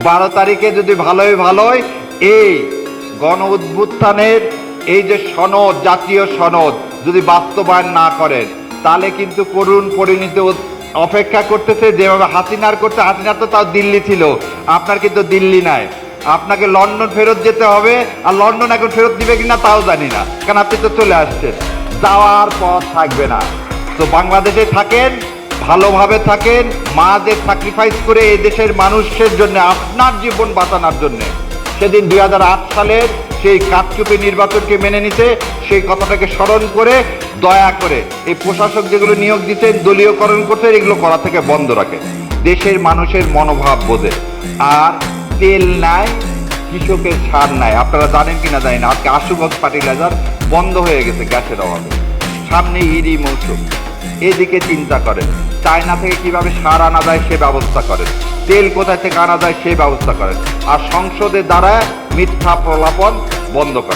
12 তারিখে যদি ভালোই এই গণ উত্থানের এই যে সনদ, জাতীয় সনদ যদি বাস্তবায়ন না করেন, তাহলে কিন্তু করুণ পরিণতি অপেক্ষা করতেছে। যেভাবে হাসিনার করতে, হাসিনার তো তাও দিল্লি ছিল, আপনার কিন্তু দিল্লি নাই, আপনাকে লন্ডন ফেরত যেতে হবে। আর লন্ডন এখন ফেরত দিবে কিনা তাও জানি না, কারণ আপনি তো চলে আসছেন, যাওয়ার পথ থাকবে না। তো বাংলাদেশে থাকেন, ভালোভাবে থাকেন, মাদের স্যাক্রিফাইস করে এই দেশের মানুষের জন্য, আপনার জীবন বাঁচানোর জন্য। সেদিন 2008 সালের সেই কারচুপি নির্বাচনকে মেনে নিতে, সেই কথাটাকে স্মরণ করে দয়া করে এই প্রশাসক যেগুলো নিয়োগ দিতেন, দলীয়করণ করতেন, এগুলো করা থেকে বন্ধ রাখে। দেশের মানুষের মনোভাব বোঝে। আর তেল নাই, কৃষকের সার নাই। আপনারা জানেন কিনা জানি না, আজকে আশুগঞ্জ ফার্টিলাইজার বন্ধ হয়ে গেছে গ্যাসের অভাবে। সামনে ঈদই মৌসুম, এদিকে চিন্তা করেন। চায়না থেকে কিভাবে সার আনা যায় সে ব্যবস্থা করেন, তেল কোথায় থেকে আনা যায় সে ব্যবস্থা করেন। আর সংসদের দ্বারা মিথ্যা প্রলাপন বন্ধ করেন।